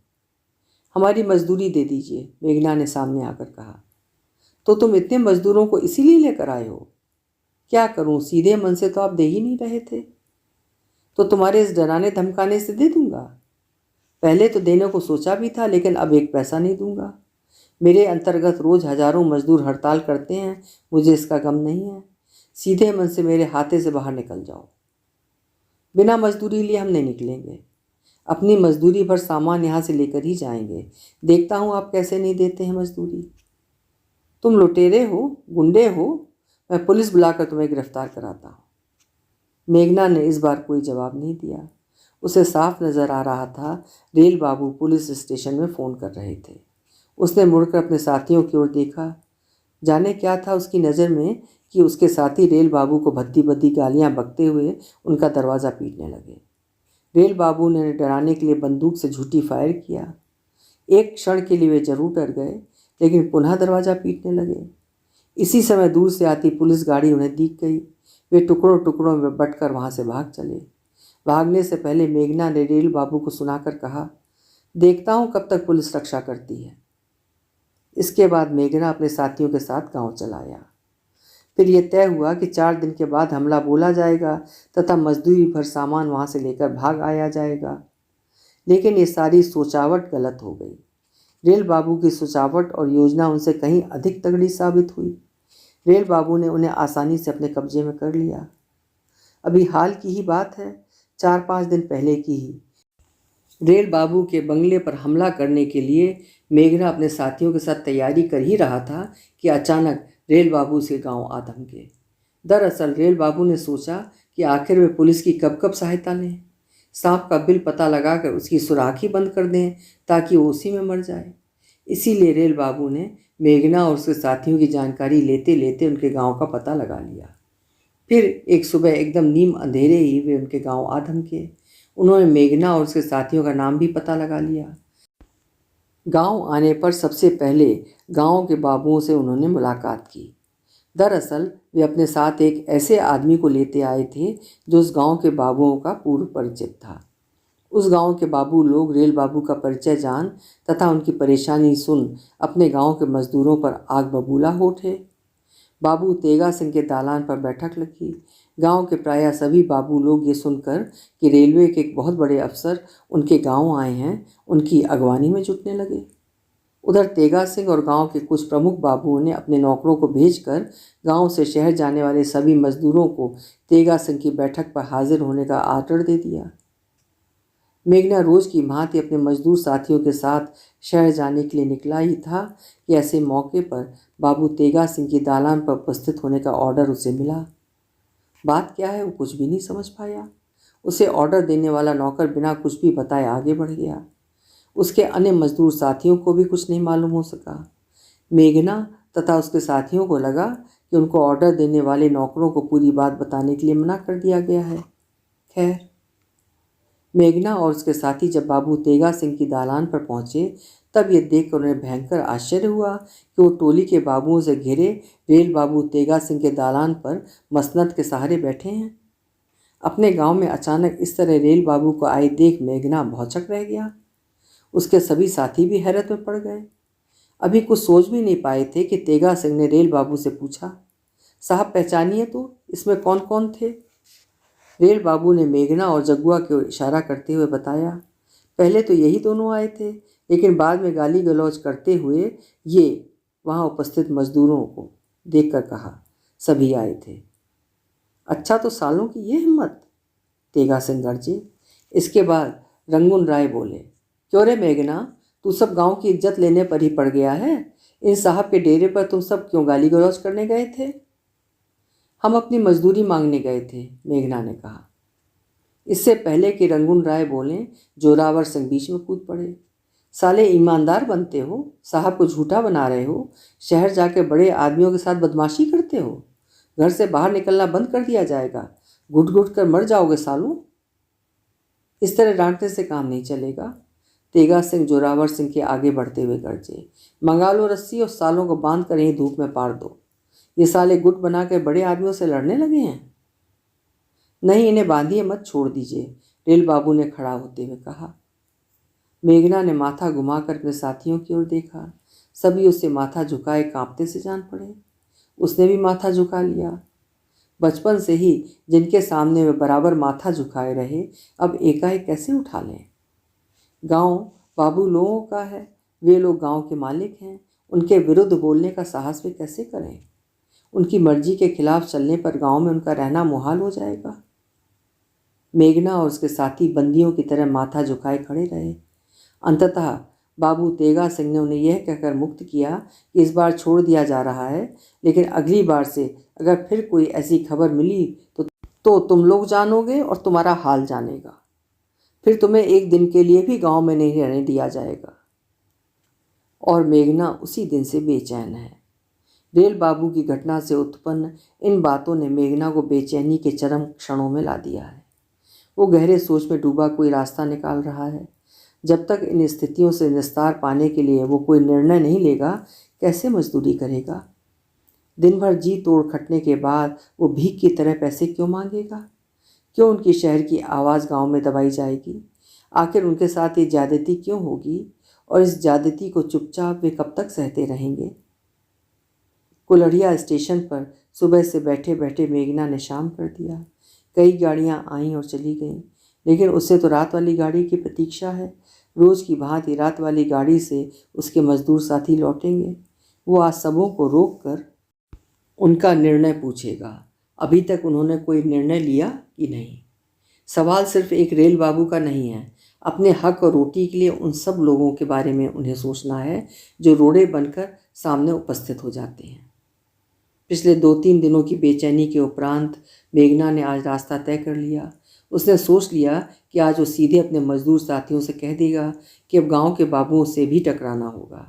हमारी मजदूरी दे दीजिए, मेघना ने सामने आकर कहा। तो तुम इतने मजदूरों को इसीलिए लेकर आए हो? क्या करूं, सीधे मन से तो आप दे ही नहीं रहे थे। तो तुम्हारे इस डराने धमकाने से दे दूंगा? पहले तो देने को सोचा भी था, लेकिन अब एक पैसा नहीं दूंगा। मेरे अंतर्गत रोज हजारों मजदूर हड़ताल करते हैं, मुझे इसका गम नहीं है। सीधे मन से मेरे हाथे से बाहर निकल जाओ। बिना मजदूरी लिए हम नहीं निकलेंगे। अपनी मजदूरी भर सामान यहाँ से लेकर ही जाएंगे। देखता हूँ आप कैसे नहीं देते हैं मजदूरी। तुम लुटेरे हो, गुंडे हो, मैं पुलिस बुलाकर तुम्हें गिरफ्तार कराता हूँ। मेघना ने इस बार कोई जवाब नहीं दिया। उसे साफ नजर आ रहा था रेल बाबू पुलिस स्टेशन में फ़ोन कर रहे थे। उसने मुड़कर अपने साथियों की ओर देखा। जाने क्या था उसकी नज़र में कि उसके साथी रेल बाबू को भद्दी भद्दी गालियां बकते हुए उनका दरवाज़ा पीटने लगे। रेल बाबू ने डराने के लिए बंदूक से झूठी फायर किया। एक क्षण के लिए वे जरूर डर गए, लेकिन पुनः दरवाज़ा पीटने लगे। इसी समय दूर से आती पुलिस गाड़ी उन्हें दिख गई। वे टुकड़ों टुकड़ों में बंटकर वहां से भाग चले। भागने से पहले मेघना ने रेल बाबू को सुनाकर कहा, देखता हूं कब तक पुलिस रक्षा करती है। इसके बाद मेघना अपने साथियों के साथ गांव चला आया। फिर यह तय हुआ कि 4 दिन के बाद हमला बोला जाएगा तथा मजदूरी भर सामान वहां से लेकर भाग आया जाएगा। लेकिन ये सारी सोचावट गलत हो गई। रेल बाबू की सोचावट और योजना उनसे कहीं अधिक तगड़ी साबित हुई। रेल बाबू ने उन्हें आसानी से अपने कब्जे में कर लिया। अभी हाल की ही बात है, 4-5 दिन पहले की ही। रेल बाबू के बंगले पर हमला करने के लिए मेघना अपने साथियों के साथ तैयारी कर ही रहा था कि अचानक रेल बाबू से गांव आ धमके। दरअसल रेल बाबू ने सोचा कि आखिर वे पुलिस की कब कब सहायता लें। सांप का बिल पता लगाकर उसकी सुराख ही बंद कर दें ताकि वो उसी में मर जाए। इसीलिए रेल बाबू ने मेघना और उसके साथियों की जानकारी लेते लेते उनके गांव का पता लगा लिया। फिर एक सुबह एकदम नीम अंधेरे ही वे उनके गांव आ धमके। उन्होंने मेघना और उसके साथियों का नाम भी पता लगा लिया। गांव आने पर सबसे पहले गांव के बाबुओं से उन्होंने मुलाकात की। दरअसल वे अपने साथ एक ऐसे आदमी को लेते आए थे जो उस गांव के बाबुओं का पूर्व परिचित था। उस गांव के बाबू लोग रेल बाबू का परिचय जान तथा उनकी परेशानी सुन अपने गांव के मजदूरों पर आग बबूला हो उठे। बाबू तेगा सिंह के दालान पर बैठक लगी। गांव के प्रायः सभी बाबू लोग ये सुनकर कि रेलवे के एक बहुत बड़े अफसर उनके गांव आए हैं, उनकी अगवानी में जुटने लगे। उधर तेगा सिंह और गांव के कुछ प्रमुख बाबुओं ने अपने नौकरों को भेजकर गांव से शहर जाने वाले सभी मजदूरों को तेगा सिंह की बैठक पर हाजिर होने का आर्डर दे दिया। मेघना रोज की भांति अपने मजदूर साथियों के साथ शहर जाने के लिए निकला ही था कि ऐसे मौके पर बाबू तेगा सिंह की दालान पर उपस्थित होने का ऑर्डर उसे मिला। बात क्या है वो कुछ भी नहीं समझ पाया। उसे ऑर्डर देने वाला नौकर बिना कुछ भी बताए आगे बढ़ गया। उसके अन्य मजदूर साथियों को भी कुछ नहीं मालूम हो सका। मेघना तथा उसके साथियों को लगा कि उनको ऑर्डर देने वाले नौकरों को पूरी बात बताने के लिए मना कर दिया गया है। खैर, मेघना और उसके साथी जब बाबू तेगा सिंह की दालान पर पहुंचे तब ये देखकर उन्हें भयंकर आश्चर्य हुआ कि वो टोली के बाबुओं से घिरे रेल बाबू तेगा सिंह के दालान पर मसनद के सहारे बैठे हैं। अपने गांव में अचानक इस तरह रेल बाबू को आए देख मेघना भौचक रह गया। उसके सभी साथी भी हैरत में पड़ गए। अभी कुछ सोच भी नहीं पाए थे कि तेगा सिंह ने रेल बाबू से पूछा, साहब पहचानिए तो इसमें कौन कौन थे? रेल बाबू ने मेघना और जग्गुआ की ओर इशारा करते हुए बताया, पहले तो यही दोनों आए थे, लेकिन बाद में गाली गलौज करते हुए ये वहाँ उपस्थित मजदूरों को देखकर कहा, सभी आए थे। अच्छा, तो सालों की ये हिम्मत, तेगा सिंह गरजे। इसके बाद रंगून राय बोले, क्यों रे मेघना, तू सब गांव की इज्जत लेने पर ही पड़ गया है? इन साहब के डेरे पर तुम सब क्यों गाली गलौज करने गए थे? हम अपनी मजदूरी मांगने गए थे, मेघना ने कहा। इससे पहले कि रंगून राय बोले, जोरावर सिंह बीच में कूद पड़े, साले ईमानदार बनते हो, साहब को झूठा बना रहे हो, शहर जाके बड़े आदमियों के साथ बदमाशी करते हो, घर से बाहर निकलना बंद कर दिया जाएगा, घुट घुट कर मर जाओगे सालों। इस तरह डांटने से काम नहीं चलेगा। तेगा सिंह जोरावर सिंह के आगे बढ़ते हुए गरजे, मंगा लो रस्सी और सालों को बांध कर यहीं धूप में पार दो। ये साले गुट बना के बड़े आदमियों से लड़ने लगे हैं। नहीं, इन्हें बांधिए मत, छोड़ दीजिए, रेल बाबू ने खड़ा होते हुए कहा। मेघना ने माथा घुमाकर अपने साथियों की ओर देखा। सभी उससे माथा झुकाए कांपते से जान पड़े। उसने भी माथा झुका लिया। बचपन से ही जिनके सामने वे बराबर माथा झुकाए रहे, अब एकाएक कैसे उठा लें? गांव बाबू लोगों का है, वे लोग गांव के मालिक हैं, उनके विरुद्ध बोलने का साहस वे कैसे करें? उनकी मर्जी के खिलाफ चलने पर गांव में उनका रहना मुहाल हो जाएगा। मेघना और उसके साथी बंदियों की तरह माथा झुकाए खड़े रहे। अंततः बाबू तेगा सिंह ने उन्हें यह कहकर मुक्त किया कि इस बार छोड़ दिया जा रहा है, लेकिन अगली बार से अगर फिर कोई ऐसी खबर मिली तो तुम लोग जानोगे और तुम्हारा हाल जानेगा। फिर तुम्हें एक दिन के लिए भी गांव में नहीं रहने दिया जाएगा। और मेघना उसी दिन से बेचैन है। रेल बाबू की घटना से उत्पन्न इन बातों ने मेघना को बेचैनी के चरम क्षणों में ला दिया है। वो गहरे सोच में डूबा कोई रास्ता निकाल रहा है। जब तक इन स्थितियों से निस्तार पाने के लिए वो कोई निर्णय नहीं लेगा, कैसे मजदूरी करेगा? दिन भर जी तोड़ खटने के बाद वो भीख की तरह पैसे क्यों मांगेगा? क्यों उनकी शहर की आवाज़ गांव में दबाई जाएगी? आखिर उनके साथ ये ज्यादती क्यों होगी? और इस ज्यादती को चुपचाप वे कब तक सहते रहेंगे? कुल्हड़िया स्टेशन पर सुबह से बैठे बैठे मेघना ने शाम कर दिया। कई गाड़ियां आईं और चली गईं, लेकिन उससे तो रात वाली गाड़ी की प्रतीक्षा है। रोज की भांति रात वाली गाड़ी से उसके मजदूर साथी लौटेंगे। वो आज सबों को रोक कर उनका निर्णय पूछेगा। अभी तक उन्होंने कोई निर्णय लिया कि नहीं? सवाल सिर्फ एक रेल बाबू का नहीं है। अपने हक और रोटी के लिए उन सब लोगों के बारे में उन्हें सोचना है जो रोड़े बनकर सामने उपस्थित हो जाते हैं। पिछले 2-3 दिनों की बेचैनी के उपरांत मेघना ने आज रास्ता तय कर लिया। उसने सोच लिया कि आज वो सीधे अपने मजदूर साथियों से कह देगा कि अब गांव के बाबुओं से भी टकराना होगा।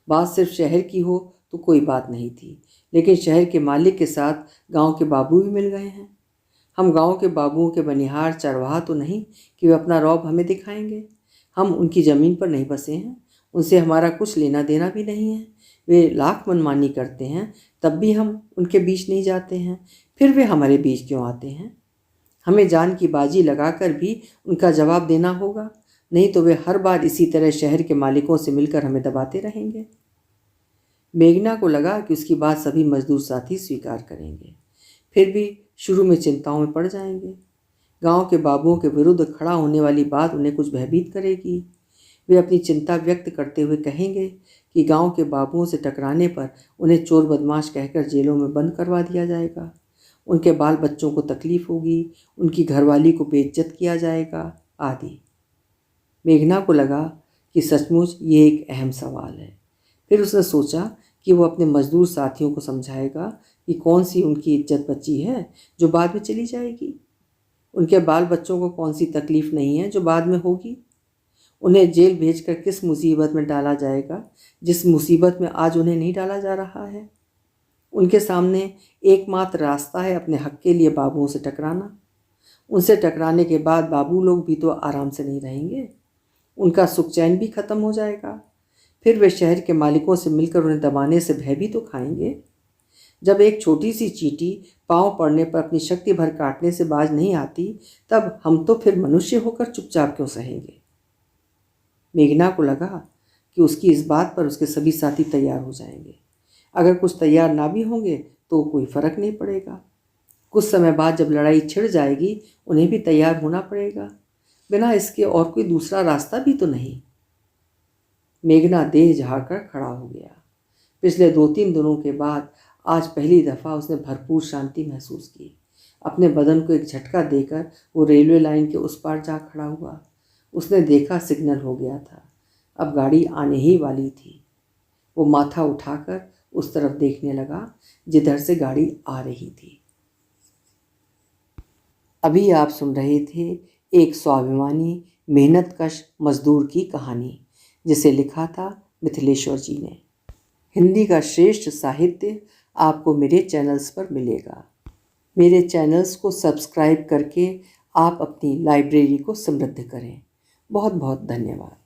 बात सिर्फ शहर की हो तो कोई बात नहीं थी, लेकिन शहर के मालिक के साथ गांव के बाबू भी मिल गए हैं। हम गांव के बाबुओं के बनिहार चरवाहा तो नहीं कि वे अपना रौब हमें दिखाएंगे। हम उनकी ज़मीन पर नहीं बसे हैं, उनसे हमारा कुछ लेना देना भी नहीं है। वे लाख मनमानी करते हैं, तब भी हम उनके बीच नहीं जाते हैं। फिर वे हमारे बीच क्यों आते हैं? हमें जान की बाजी लगाकर भी उनका जवाब देना होगा, नहीं तो वे हर बार इसी तरह शहर के मालिकों से मिलकर हमें दबाते रहेंगे। मेघना को लगा कि उसकी बात सभी मजदूर साथी स्वीकार करेंगे, फिर भी शुरू में चिंताओं में पड़ जाएंगे। गांव के बाबुओं के विरुद्ध खड़ा होने वाली बात उन्हें कुछ भयभीत करेगी। वे अपनी चिंता व्यक्त करते हुए कहेंगे कि गांव के बाबुओं से टकराने पर उन्हें चोर बदमाश कहकर जेलों में बंद करवा दिया जाएगा। उनके बाल बच्चों को तकलीफ होगी, उनकी घरवाली को बेइज्जत किया जाएगा आदि। मेघना को लगा कि सचमुच ये एक अहम सवाल है। फिर उसने सोचा कि वो अपने मजदूर साथियों को समझाएगा कि कौन सी उनकी इज्जत बची है जो बाद में चली जाएगी। उनके बाल बच्चों को कौन सी तकलीफ नहीं है जो बाद में होगी। उन्हें जेल भेजकर किस मुसीबत में डाला जाएगा जिस मुसीबत में आज उन्हें नहीं डाला जा रहा है। उनके सामने एकमात्र रास्ता है अपने हक के लिए बाबुओं से टकराना। उनसे टकराने के बाद बाबू लोग भी तो आराम से नहीं रहेंगे, उनका सुख चैन भी खत्म हो जाएगा। फिर वे शहर के मालिकों से मिलकर उन्हें दबाने से भय भी तो खाएंगे। जब एक छोटी सी चींटी पांव पड़ने पर अपनी शक्ति भर काटने से बाज नहीं आती, तब हम तो फिर मनुष्य होकर चुपचाप क्यों सहेंगे? मेघना को लगा कि उसकी इस बात पर उसके सभी साथी तैयार हो जाएंगे। अगर कुछ तैयार ना भी होंगे तो कोई फर्क नहीं पड़ेगा। कुछ समय बाद जब लड़ाई छिड़ जाएगी उन्हें भी तैयार होना पड़ेगा। बिना इसके और कोई दूसरा रास्ता भी तो नहीं। मेघना देह झाड़कर खड़ा हो गया। पिछले 2-3 दिनों के बाद आज पहली दफ़ा उसने भरपूर शांति महसूस की। अपने बदन को एक झटका देकर वो रेलवे लाइन के उस पार जा खड़ा हुआ। उसने देखा सिग्नल हो गया था, अब गाड़ी आने ही वाली थी। वो माथा उठाकर उस तरफ देखने लगा जिधर से गाड़ी आ रही थी। अभी आप सुन रहे थे एक स्वाभिमानी मेहनतकश मजदूर की कहानी, जिसे लिखा था मिथिलेश्वर जी ने। हिंदी का श्रेष्ठ साहित्य आपको मेरे चैनल्स पर मिलेगा। मेरे चैनल्स को सब्सक्राइब करके आप अपनी लाइब्रेरी को समृद्ध करें। बहुत बहुत धन्यवाद।